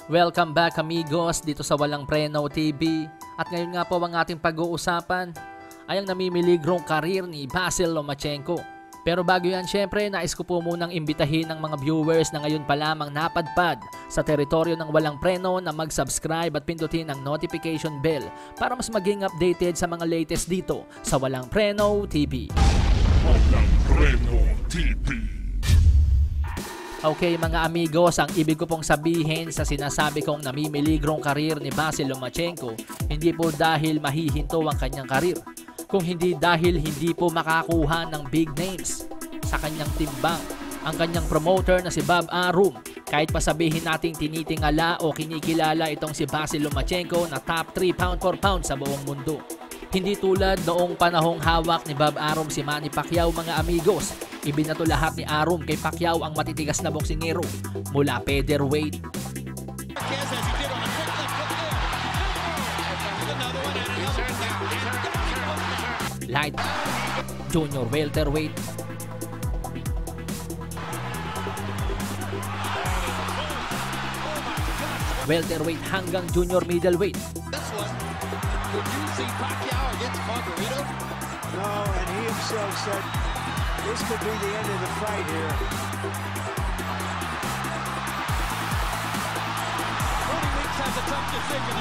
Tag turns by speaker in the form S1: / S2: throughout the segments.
S1: Welcome back amigos dito sa Walang Preno TV. At ngayon nga po ang ating pag-uusapan ay ang namimiligrong karir ni Vasyl Lomachenko. Pero bago yan, syempre nais ko po munang imbitahin ng mga viewers na ngayon pa lamang napadpad sa teritoryo ng Walang Preno na mag-subscribe at pindutin ang notification bell para mas maging updated sa mga latest dito sa Walang Preno TV.
S2: Walang Preno TV.
S1: Okay mga amigos, ang ibig ko pong sabihin sa sinasabi kong namimiligrong karir ni Vasyl Lomachenko, hindi po dahil mahihinto ang kanyang karir, kung hindi dahil hindi po makakuha ng big names sa kanyang timbang ang kanyang promoter na si Bob Arum. Kahit pa sabihin nating tinitingala o kinikilala itong si Vasyl Lomachenko na top 3 pound for pound sa buong mundo. Hindi tulad noong panahong hawak ni Bob Arum si Manny Pacquiao mga amigos. Ibinato lahat ni Arum kay Pacquiao ang matitigas na boksingero mula featherweight, light, junior welterweight, welterweight hanggang junior middleweight.
S3: Would you see Pacquiao against Margarito?
S4: No, and he himself said this could be the end of the fight here.
S3: Cody Weeks has a tough decision.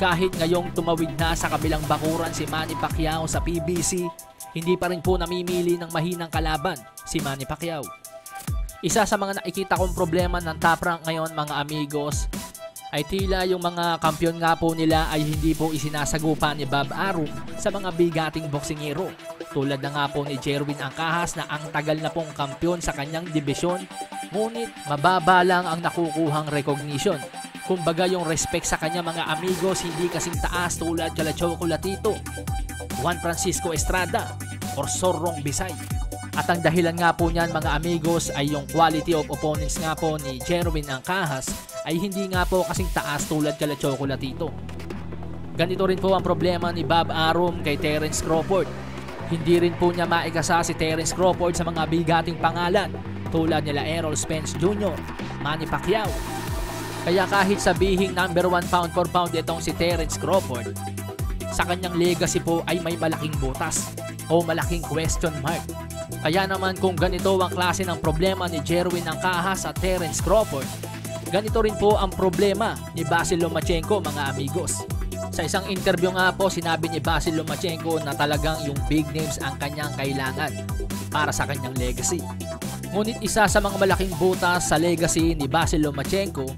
S1: Kahit ngayong tumawid na sa kabilang bakuran si Manny Pacquiao sa PBC, hindi pa rin po namimili ng mahinang kalaban si Manny Pacquiao. Isa sa mga nakikita kong problema ng Top Rank ngayon mga amigos ay tila yung mga kampiyon nga po nila ay hindi po isinasagupa ni Bob Arum sa mga bigating boksingero. Tulad na nga po ni Jerwin Ancajas na ang tagal na pong kampiyon sa kanyang dibisyon, ngunit mababa lang ang nakukuhang recognition. Kumbaga yung respect sa kanya mga amigos hindi kasing taas tulad kala Chocolatito, Juan Francisco Estrada, or Sorrong Bisay. At ang dahilan nga po niyan mga amigos ay yung quality of opponents nga po ni Jerwin Ancajas ay hindi nga po kasing taas tulad kala Chocolatito. Ganito rin po ang problema ni Bob Arum kay Terence Crawford. Hindi rin po niya maikasa si Terence Crawford sa mga bigating pangalan tulad nila Errol Spence Jr., Manny Pacquiao. Kaya kahit sabihing number 1 pound for pound itong si Terence Crawford, sa kanyang legacy po ay may malaking butas o malaking question mark. Kaya naman kung ganito ang klase ng problema ni Jerwin Ancajas at Terence Crawford, ganito rin po ang problema ni Vasyl Lomachenko mga amigos. Sa isang interview nga po sinabi ni Vasyl Lomachenko na talagang yung big names ang kanyang kailangan para sa kanyang legacy. Ngunit isa sa mga malaking butas sa legacy ni Vasyl Lomachenko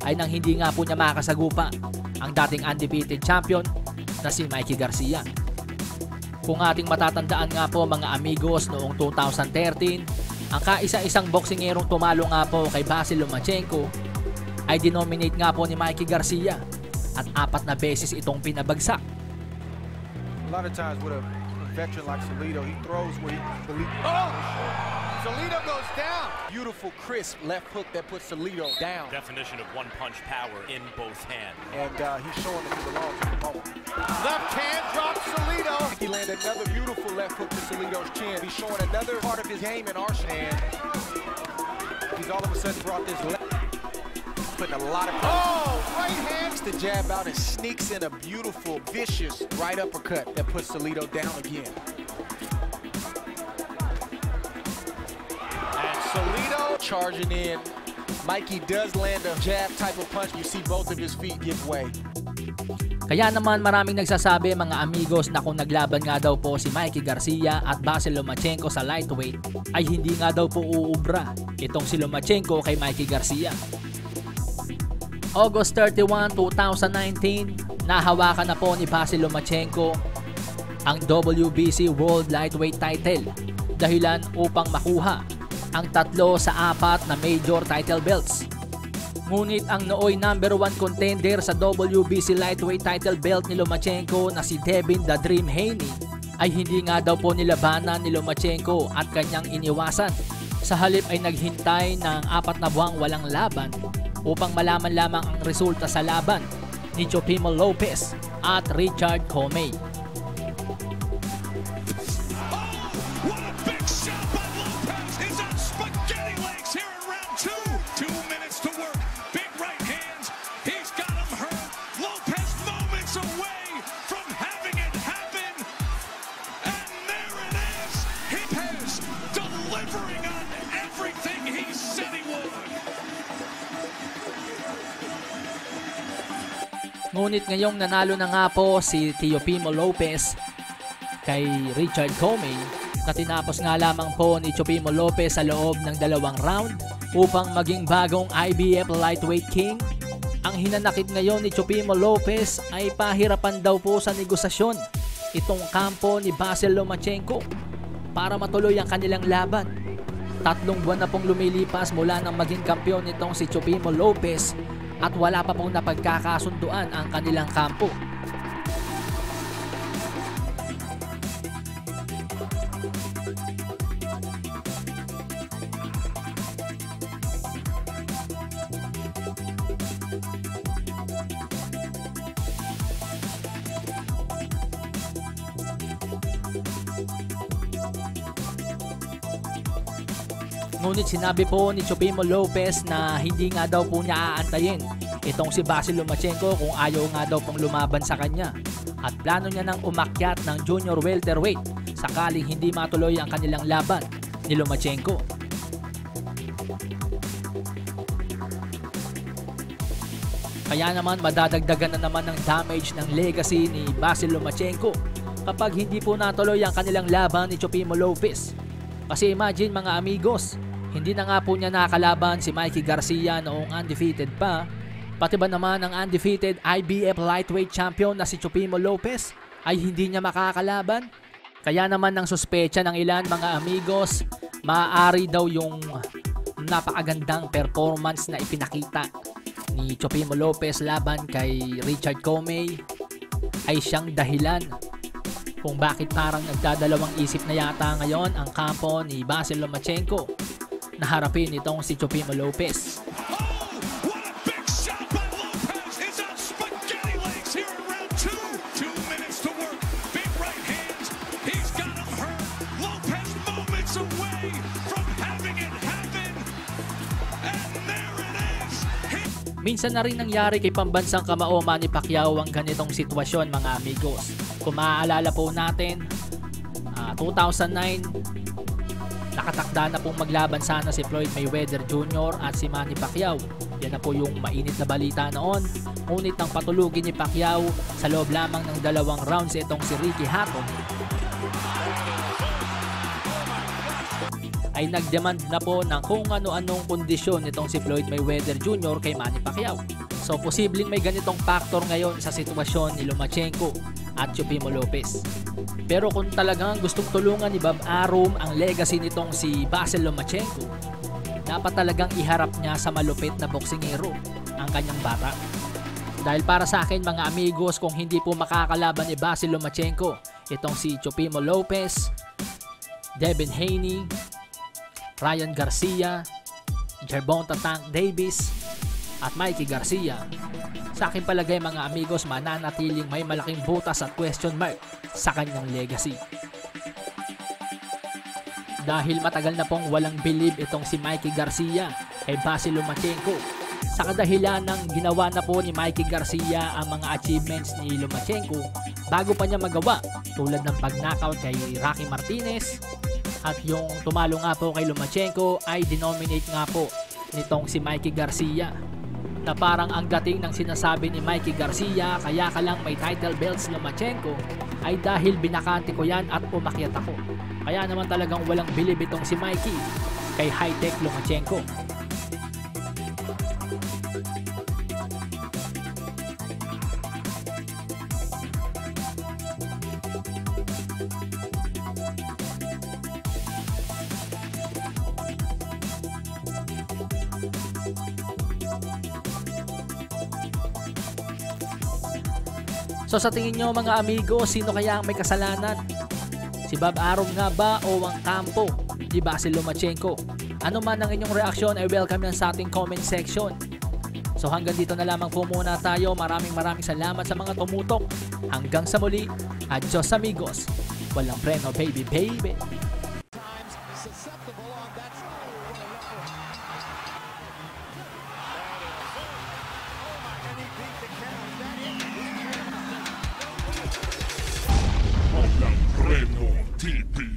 S1: ay nang hindi nga po niya makasagupa ang dating undefeated champion na si Mikey Garcia. Kung ating matatandaan nga po mga amigos noong 2013, ang kaisa-isang boksingerong tumalo nga po kay Vasyl Lomachenko ay dinominate nga po ni Mikey Garcia at 4 na beses itong pinabagsak.
S5: A lot of times with a veteran like Salido, he throws where he
S3: Salido goes down. Beautiful, crisp left hook that puts Salido down.
S6: Definition of one-punch power in both hands.
S5: and he's showing that he belongs to the moment.
S3: Left hand drops Salido.
S5: He landed another beautiful left hook to Salido's chin. He's showing another part of his game in Arsenal. And he's all of a sudden brought this left, putting a lot of pressure.
S3: Oh, right hand.
S5: The jab out and sneaks in a beautiful, vicious right uppercut that puts Salido down again.
S3: And Salido
S5: Charging in. Mikey does land a jab type of punch. You see both of his feet give way.
S1: Kaya naman maraming nagsasabi mga amigos na kung naglaban nga daw po si Mikey Garcia at Vasyl Lomachenko sa lightweight ay hindi nga daw po uubra itong si Lomachenko kay Mikey Garcia. August 31, 2019, nahawakan na po ni Vasyl Lomachenko ang WBC World Lightweight title dahilan upang makuha ang 3 sa 4 na major title belts. Ngunit ang nooy number 1 contender sa WBC Lightweight title belt ni Lomachenko na si Devin "The Dream" Haney ay hindi nga daw po nilabanan ni Lomachenko at kanyang iniwasan. Sa halip ay naghintay ng 4 na buwang walang laban upang malaman lamang ang resulta sa laban ni Teofimo Lopez at Richard Comey. Ngunit ngayong nanalo na nga po si Teofimo Lopez kay Richard Comey na tinapos nga lamang po ni Teofimo Lopez sa loob ng 2 round upang maging bagong IBF Lightweight King. Ang hinanakit ngayon ni Teofimo Lopez ay pahirapan daw po sa negosasyon itong kampo ni Vasyl Lomachenko para matuloy ang kanilang laban. 3 buwan na pong lumilipas mula nang maging kampiyon nitong si Teofimo Lopez at wala pa pong napagkakasunduan ang kanilang kampo. Ngunit sinabi po ni Teofimo Lopez na hindi nga daw po niya aantayin itong si Vasyl Lomachenko kung ayaw nga daw pong lumaban sa kanya. At plano niya nang umakyat ng junior welterweight sakaling hindi matuloy ang kanilang laban ni Lomachenko. Kaya naman madadagdagan na naman ng damage ng legacy ni Vasyl Lomachenko kapag hindi po natuloy ang kanilang laban ni Teofimo Lopez. Kasi imagine mga amigos, hindi na nga po niya nakalaban si Mikey Garcia noong undefeated pa. Pati ba naman ang undefeated IBF lightweight champion na si Teofimo Lopez ay hindi niya makakalaban? Kaya naman ang suspecha ng ilan mga amigos, maaari daw yung napakagandang performance na ipinakita ni Teofimo Lopez laban kay Richard Comey ay siyang dahilan kung bakit parang nagdadalawang isip na yata ngayon ang kampo ni Vasyl Lomachenko na harapin itong si Teofimo Lopez.
S2: What a big shot by Lopez! It's on spaghetti legs here in round 2. 2 minutes to work. Big right hands. He's got him hurt. Lopez moments away from having it happen. And there it is.
S1: Minsan na rin nangyari kay pambansang kamao Manny Pacquiao ang ganitong sitwasyon mga amigos. Kung maaalala po natin, 2009, nakatakda na pong maglaban sana si Floyd Mayweather Jr. at si Manny Pacquiao. Yan na po yung mainit na balita noon. Ngunit ang patulugin ni Pacquiao sa loob lamang ng 2 rounds itong si Ricky Hatton ay nagdemand na po ng kung ano-anong kondisyon itong si Floyd Mayweather Jr. kay Manny Pacquiao. So posibleng may ganitong factor ngayon sa sitwasyon ni Lomachenko at Teofimo Lopez. Pero kung talagang gustong tulungan ni Bob Arum ang legacy nitong si Vasyl Lomachenko, dapat talagang iharap niya sa malupit na boksingero ang kanyang bata. Dahil para sa akin mga amigos, kung hindi po makakalaban ni Vasyl Lomachenko itong si Teofimo Lopez, Devin Haney, Ryan Garcia, Gervonta Tank Davis at Mikey Garcia, sa akin palagay mga amigos mananatiling may malaking butas at question mark sa kanyang legacy. Dahil matagal na pong walang believe itong si Mikey Garcia kay Vasyl Lomachenko sa kadahilan ng ginawa na po ni Mikey Garcia ang mga achievements ni Lomachenko bago pa niya magawa, tulad ng pag-knockout kay Rocky Martinez, at yung tumalo nga po kay Lomachenko ay denominate nga po nitong si Mikey Garcia, na parang ang dating ng sinasabi ni Mikey Garcia, kaya ka lang may title belts Lomachenko, ay dahil binakante ko yan at umakyat ako. Kaya naman talagang walang bilib itong si Mikey kay high-tech Lomachenko. So sa tingin nyo mga amigo, sino kaya ang may kasalanan? Si Bob Arum nga ba o ang kampo ni Vasyl Lomachenko? Ano man ang inyong reaksyon ay welcome yan sa ating comment section. So hanggang dito na lamang po muna tayo. Maraming salamat sa mga tumutok. Hanggang sa muli. Adios amigos. Walang preno baby baby.
S2: Walang preno, TP.